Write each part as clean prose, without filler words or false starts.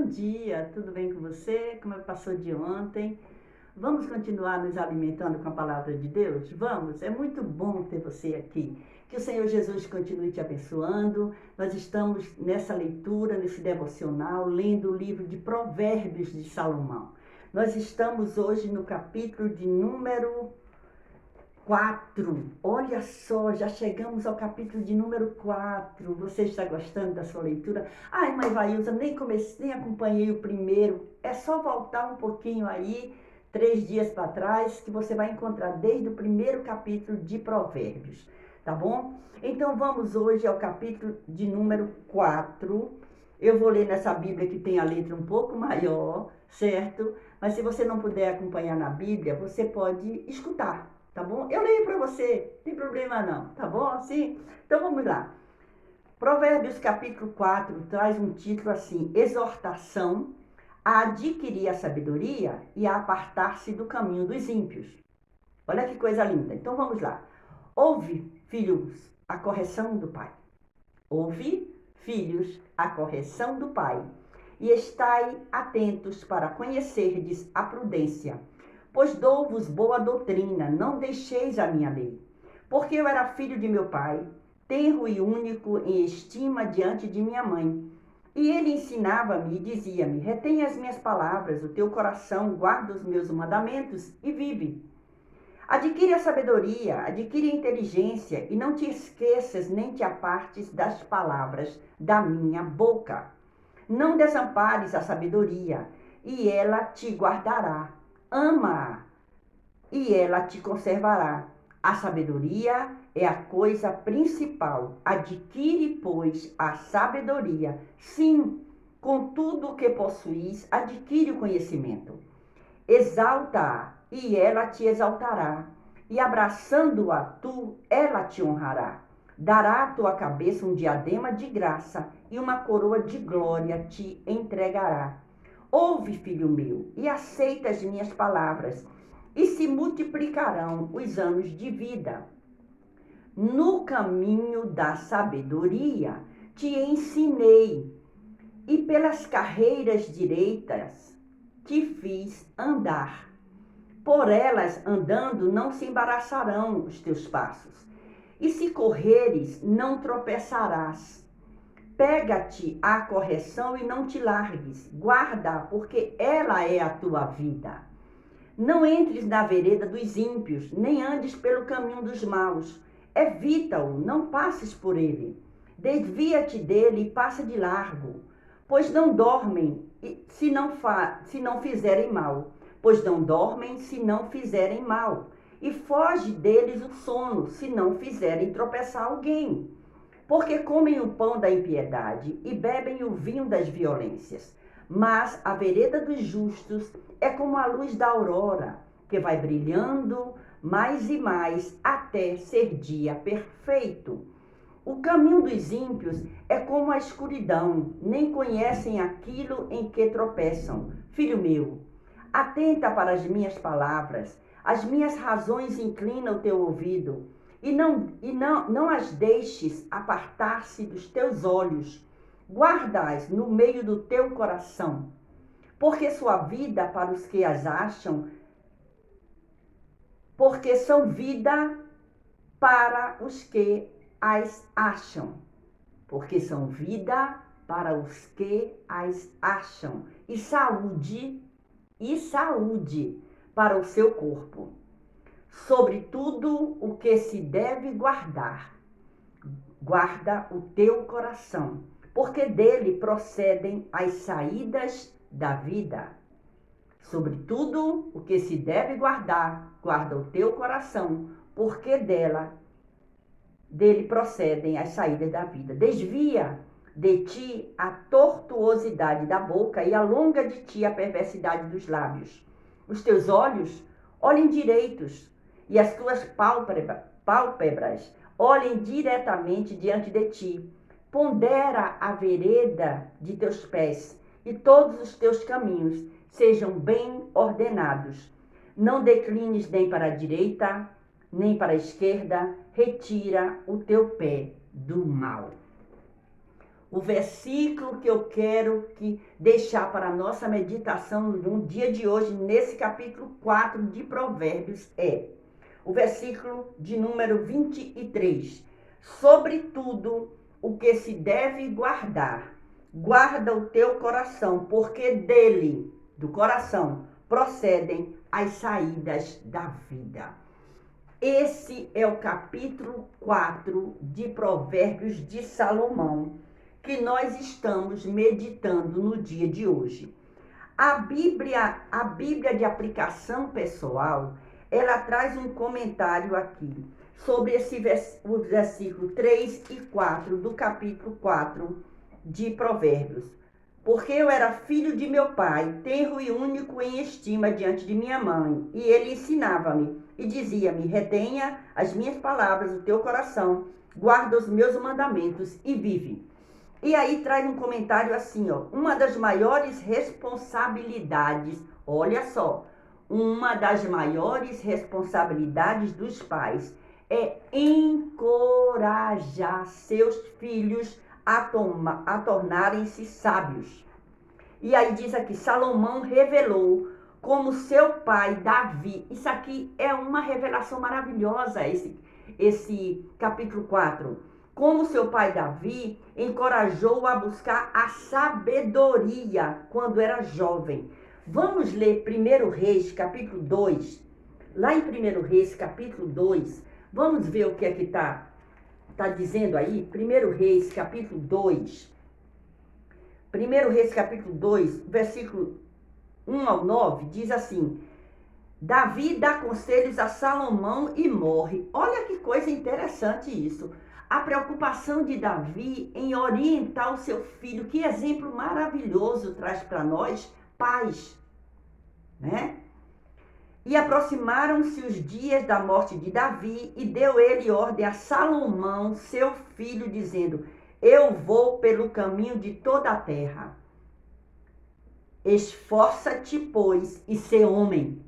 Bom dia, tudo bem com você? Como passou de ontem? Vamos continuar nos alimentando com a palavra de Deus? Vamos, é muito bom ter você aqui. Que o Senhor Jesus continue te abençoando. Nós estamos nessa leitura, nesse devocional, lendo o livro de Provérbios de Salomão. Nós estamos hoje no capítulo de número 4. Olha só, já chegamos ao capítulo de número 4. Você está gostando da sua leitura? Ai, mãe Vailza, nem comecei, nem acompanhei o primeiro. É só voltar um pouquinho aí, 3 dias para trás, que você vai encontrar desde o primeiro capítulo de Provérbios, tá bom? Então vamos hoje ao capítulo de número 4. Eu vou ler nessa Bíblia que tem a letra um pouco maior, certo? Mas se você não puder acompanhar na Bíblia, você pode escutar. Tá bom? Eu leio para você, não tem problema não, tá bom assim? Então vamos lá. Provérbios capítulo 4 traz um título assim: Exortação a adquirir a sabedoria e a apartar-se do caminho dos ímpios. Olha que coisa linda. Então vamos lá. Ouve, filhos, a correção do pai. Ouve, filhos, a correção do pai. E estai atentos para conhecerdes a prudência. Pois dou-vos boa doutrina, não deixeis a minha lei. Porque eu era filho de meu pai, tenro e único em estima diante de minha mãe. E ele ensinava-me e dizia-me: retém as minhas palavras, o teu coração guarda os meus mandamentos e vive. Adquire a sabedoria, adquire a inteligência e não te esqueças nem te apartes das palavras da minha boca. Não desampares a sabedoria e ela te guardará. Ama-a e ela te conservará. A sabedoria é a coisa principal. Adquire, pois, a sabedoria. Sim, com tudo o que possuis, adquire o conhecimento. Exalta-a e ela te exaltará. E abraçando-a tu, ela te honrará. Dará à tua cabeça um diadema de graça e uma coroa de glória te entregará. Ouve, filho meu, e aceita as minhas palavras, e se multiplicarão os anos de vida. No caminho da sabedoria te ensinei, e pelas carreiras direitas te fiz andar. Por elas andando não se embaraçarão os teus passos, e se correres não tropeçarás. Pega-te à correção e não te largues, guarda, porque ela é a tua vida. Não entres na vereda dos ímpios, nem andes pelo caminho dos maus. Evita-o, não passes por ele. Desvia-te dele e passa de largo, pois não dormem se não fizerem mal. Pois não dormem se não fizerem mal. E foge deles o sono, se não fizerem tropeçar alguém. Porque comem o pão da impiedade e bebem o vinho das violências. Mas a vereda dos justos é como a luz da aurora, que vai brilhando mais e mais até ser dia perfeito. O caminho dos ímpios é como a escuridão, nem conhecem aquilo em que tropeçam. Filho meu, atenta para as minhas palavras, as minhas razões inclina o teu ouvido, e não as deixes apartar-se dos teus olhos. Guarda-as no meio do teu coração, porque sua vida para os que as acham, porque são vida para os que as acham, porque são vida para os que as acham, e saúde para o seu corpo. Sobre tudo o que se deve guardar, guarda o teu coração, porque dele procedem as saídas da vida. Sobre tudo o que se deve guardar, guarda o teu coração, porque dele procedem as saídas da vida. Desvia de ti a tortuosidade da boca e alonga de ti a perversidade dos lábios. Os teus olhos olhem direitos e as tuas pálpebras olhem diretamente diante de ti. Pondera a vereda de teus pés e todos os teus caminhos sejam bem ordenados. Não declines nem para a direita, nem para a esquerda, retira o teu pé do mal. o versículo que eu quero deixar para a nossa meditação no dia de hoje, nesse capítulo 4 de Provérbios, é o versículo de número 23. Sobretudo o que se deve guardar, guarda o teu coração, porque dele, do coração, procedem as saídas da vida. Esse é o capítulo 4 de Provérbios de Salomão, que nós estamos meditando no dia de hoje. A Bíblia de aplicação pessoal, ela traz um comentário aqui sobre o versículo 3 e 4 do capítulo 4 de Provérbios. Porque eu era filho de meu pai, tenro e único em estima diante de minha mãe, e ele ensinava-me e dizia-me: retenha as minhas palavras do teu coração, guarda os meus mandamentos e vive. E aí traz um comentário assim, uma das maiores responsabilidades, olha só, uma das maiores responsabilidades dos pais é encorajar seus filhos a tornarem-se sábios. E aí diz aqui, Salomão revelou como seu pai Davi. Isso aqui é uma revelação maravilhosa, esse capítulo 4. Como seu pai Davi encorajou-o a buscar a sabedoria quando era jovem. Vamos ler 1 Reis, capítulo 2. Lá em 1 Reis, capítulo 2, vamos ver o que é que está dizendo aí. 1 Reis, capítulo 2. 1 Reis, capítulo 2, versículo 1 ao 9, diz assim: Davi dá conselhos a Salomão e morre. Olha que coisa interessante isso. A preocupação de Davi em orientar o seu filho. Que exemplo maravilhoso traz para nós, pais, né? E aproximaram-se os dias da morte de Davi, e deu ele ordem a Salomão, seu filho, dizendo: eu vou pelo caminho de toda a terra. Esforça-te, pois, e sê homem.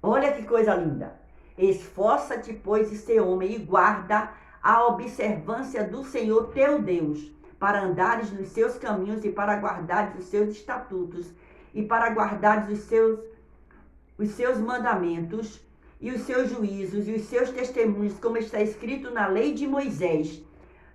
Olha que coisa linda. Esforça-te, pois, e sê homem, e guarda a observância do Senhor teu Deus, para andares nos seus caminhos e para guardares os seus estatutos, e para guardares os seus mandamentos e os seus juízos e os seus testemunhos, como está escrito na lei de Moisés,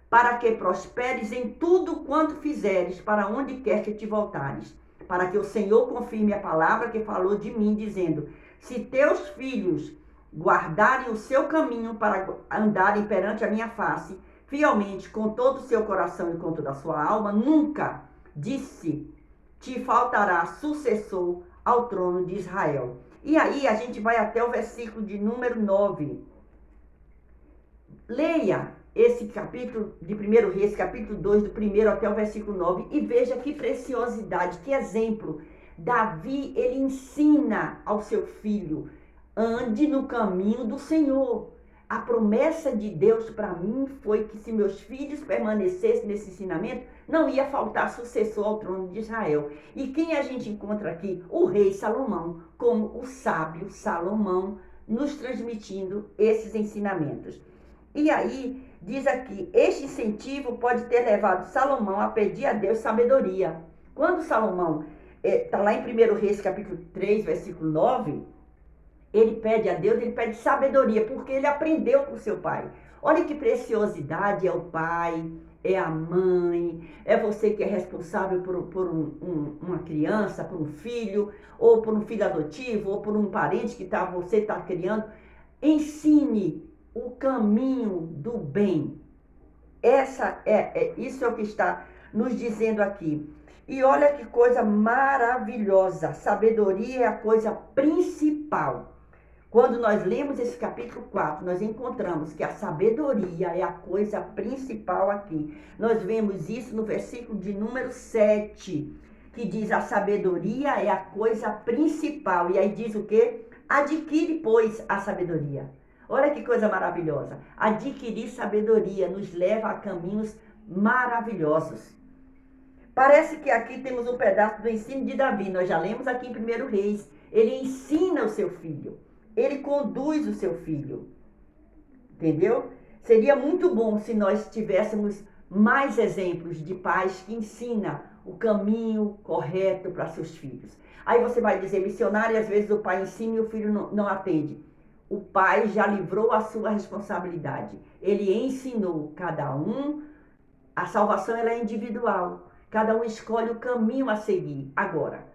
para que prosperes em tudo quanto fizeres, para onde quer que te voltares, para que o Senhor confirme a palavra que falou de mim, dizendo: se teus filhos guardarem o seu caminho para andarem perante a minha face, fielmente, com todo o seu coração e com toda a sua alma, nunca, disse, te faltará sucessor ao trono de Israel. E aí a gente vai até o versículo de número 9. Leia esse capítulo de 1 Reis, capítulo 2, do 1 até o versículo 9, e veja que preciosidade, que exemplo. Davi, ele ensina ao seu filho: ande no caminho do Senhor. A promessa de Deus para mim foi que, se meus filhos permanecessem nesse ensinamento, não ia faltar sucessor ao trono de Israel. E quem a gente encontra aqui? O rei Salomão, como o sábio Salomão, nos transmitindo esses ensinamentos. E aí, diz aqui, este incentivo pode ter levado Salomão a pedir a Deus sabedoria. Quando Salomão está lá em 1 Reis, capítulo 3, versículo 9, ele pede a Deus, ele pede sabedoria, porque ele aprendeu com seu pai. Olha que preciosidade, é o pai, é a mãe, é você que é responsável por uma criança, por um filho, ou por um filho adotivo, ou por um parente que você está criando. Ensine o caminho do bem. Isso é o que está nos dizendo aqui. E olha que coisa maravilhosa. Sabedoria é a coisa principal. Quando nós lemos esse capítulo 4, nós encontramos que a sabedoria é a coisa principal aqui. Nós vemos isso no versículo de número 7, que diz: a sabedoria é a coisa principal. E aí diz o quê? Adquire, pois, a sabedoria. Olha que coisa maravilhosa. Adquirir sabedoria nos leva a caminhos maravilhosos. Parece que aqui temos um pedaço do ensino de Davi. Nós já lemos aqui em 1 Reis. Ele ensina o seu filho. Ele conduz o seu filho. Entendeu? Seria muito bom se nós tivéssemos mais exemplos de pais que ensinam o caminho correto para seus filhos. Aí você vai dizer, missionário, às vezes o pai ensina e o filho não atende. O pai já livrou a sua responsabilidade. Ele ensinou cada um. A salvação ela é individual. Cada um escolhe o caminho a seguir. Agora,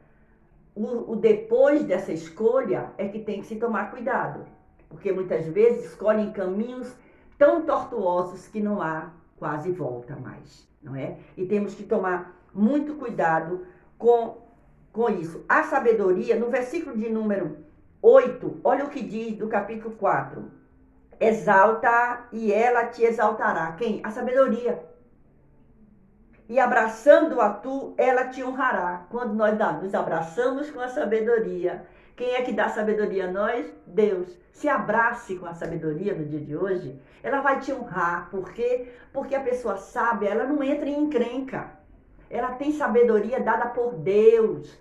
o depois dessa escolha é que tem que se tomar cuidado. Porque muitas vezes escolhem caminhos tão tortuosos que não há quase volta mais, não é? E temos que tomar muito cuidado com isso. A sabedoria, no versículo de número 8, olha o que diz do capítulo 4. Exalta e ela te exaltará. Quem? A sabedoria. E abraçando-a tu, ela te honrará. Quando nós nos abraçamos com a sabedoria, quem é que dá sabedoria a nós? Deus. Se abrace com a sabedoria no dia de hoje, ela vai te honrar. Por quê? Porque a pessoa sábia, ela não entra em encrenca. Ela tem sabedoria dada por Deus.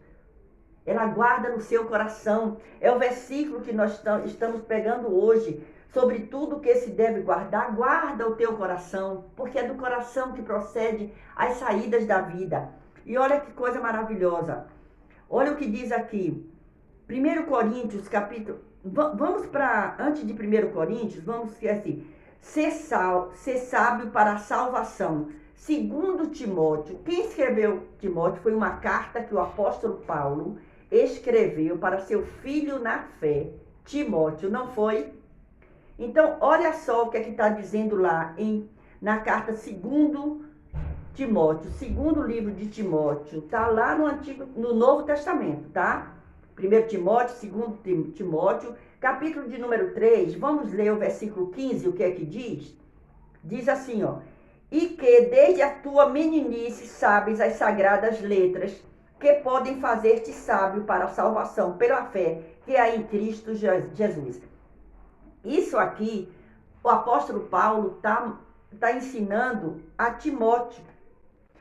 Ela guarda no seu coração. É o versículo que nós estamos pegando hoje. Sobre tudo que se deve guardar, guarda o teu coração, porque é do coração que procede as saídas da vida. E olha que coisa maravilhosa. Olha o que diz aqui. 1 Coríntios, capítulo... Vamos para... Antes de 1 Coríntios, vamos assim. Ser sábio para a salvação. Segundo Timóteo. Quem escreveu Timóteo foi uma carta que o apóstolo Paulo escreveu para seu filho na fé. Timóteo, não foi? Então, olha só o que é que está dizendo lá na carta segundo Timóteo, segundo livro de Timóteo. Está lá no Novo Testamento, tá? 1 Timóteo, 2 Timóteo, capítulo de número 3, vamos ler o versículo 15, o que é que diz? Diz assim, ó. E que desde a tua meninice sabes as sagradas letras que podem fazer-te sábio para a salvação pela fé que há em Cristo Jesus. Isso aqui, o apóstolo Paulo tá ensinando a Timóteo.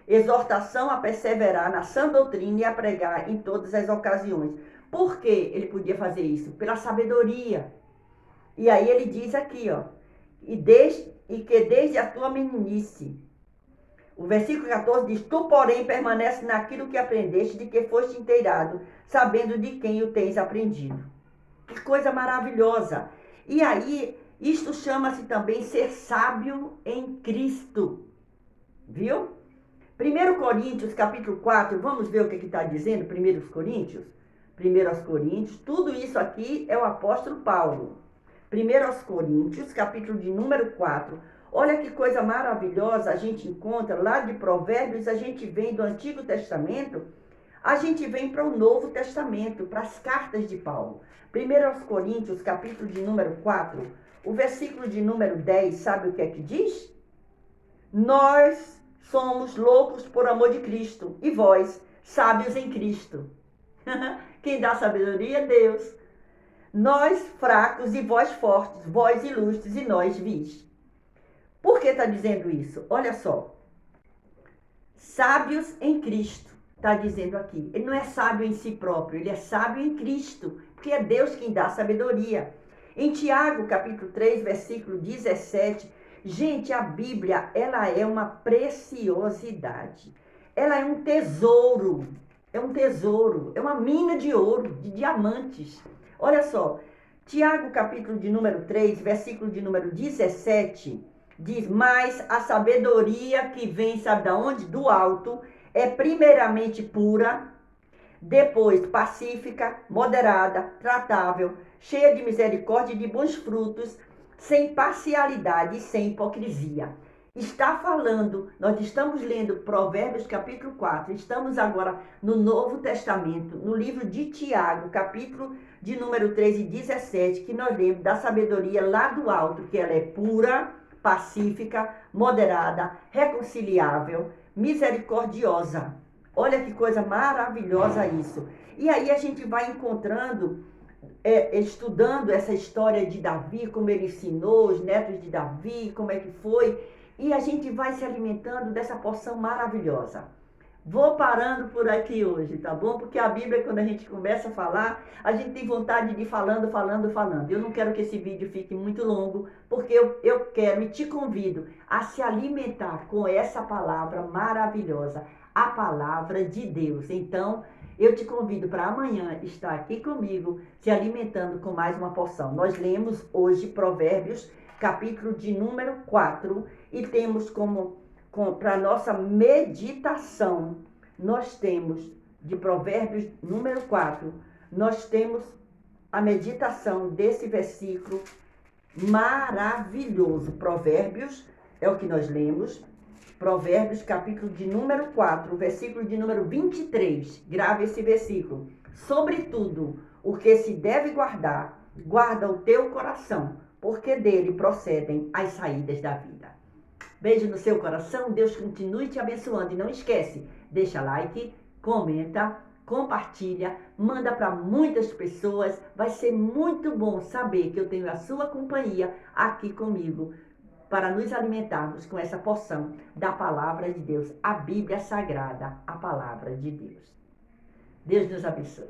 Exortação a perseverar na sã doutrina e a pregar em todas as ocasiões. Por que ele podia fazer isso? Pela sabedoria. E aí ele diz aqui, ó. E que desde a tua meninice. O versículo 14 diz, tu, porém, permanece naquilo que aprendeste, de que foste inteirado, sabendo de quem o tens aprendido. Que coisa maravilhosa! E aí, isto chama-se também ser sábio em Cristo. Viu? 1 Coríntios, capítulo 4, vamos ver o que está dizendo, 1 Coríntios? 1 Coríntios, tudo isso aqui é o apóstolo Paulo. 1 Coríntios, capítulo de número 4. Olha que coisa maravilhosa a gente encontra lá de Provérbios, a gente vem do Antigo Testamento, a gente vem para o Novo Testamento, para as cartas de Paulo. 1 Coríntios, capítulo de número 4, o versículo de número 10, sabe o que é que diz? Nós somos loucos por amor de Cristo, e vós, sábios em Cristo. Quem dá sabedoria é Deus. Nós fracos e vós fortes, vós ilustres e nós vis. Por que está dizendo isso? Olha só. Sábios em Cristo, está dizendo aqui. Ele não é sábio em si próprio, ele é sábio em Cristo, porque é Deus quem dá sabedoria. Em Tiago, capítulo 3, versículo 17, gente, a Bíblia, ela é uma preciosidade. Ela é um tesouro, é uma mina de ouro, de diamantes. Olha só, Tiago, capítulo de número 3, versículo de número 17, diz, mas a sabedoria que vem, sabe de onde? Do alto, é primeiramente pura, depois pacífica, moderada, tratável, cheia de misericórdia e de bons frutos, sem parcialidade e sem hipocrisia. Está falando, nós estamos lendo Provérbios capítulo 4, estamos agora no Novo Testamento, no livro de Tiago, capítulo de número 3 e 17, que nós lemos da sabedoria lá do alto, que ela é pura, pacífica, moderada, reconciliável, misericordiosa. Olha que coisa maravilhosa isso. E aí a gente vai encontrando, estudando essa história de Davi, como ele ensinou, os netos de Davi, como é que foi. E a gente vai se alimentando dessa porção maravilhosa. Vou parando por aqui hoje, tá bom? Porque a Bíblia, quando a gente começa a falar, a gente tem vontade de ir falando, falando, falando. Eu não quero que esse vídeo fique muito longo, porque eu quero e te convido a se alimentar com essa palavra maravilhosa, a palavra de Deus. Então, eu te convido para amanhã estar aqui comigo, se alimentando com mais uma porção. Nós lemos hoje Provérbios, capítulo de número 4, e temos para nossa meditação, nós temos de Provérbios número 4, nós temos a meditação desse versículo maravilhoso. Provérbios é o que nós lemos. Provérbios, capítulo de número 4, versículo de número 23. Grave esse versículo. Sobretudo, o que se deve guardar, guarda o teu coração, porque dele procedem as saídas da vida. Beijo no seu coração, Deus continue te abençoando. E não esquece, deixa like, comenta, compartilha, manda para muitas pessoas. Vai ser muito bom saber que eu tenho a sua companhia aqui comigo para nos alimentarmos com essa porção da palavra de Deus, a Bíblia Sagrada, a palavra de Deus. Deus nos abençoe.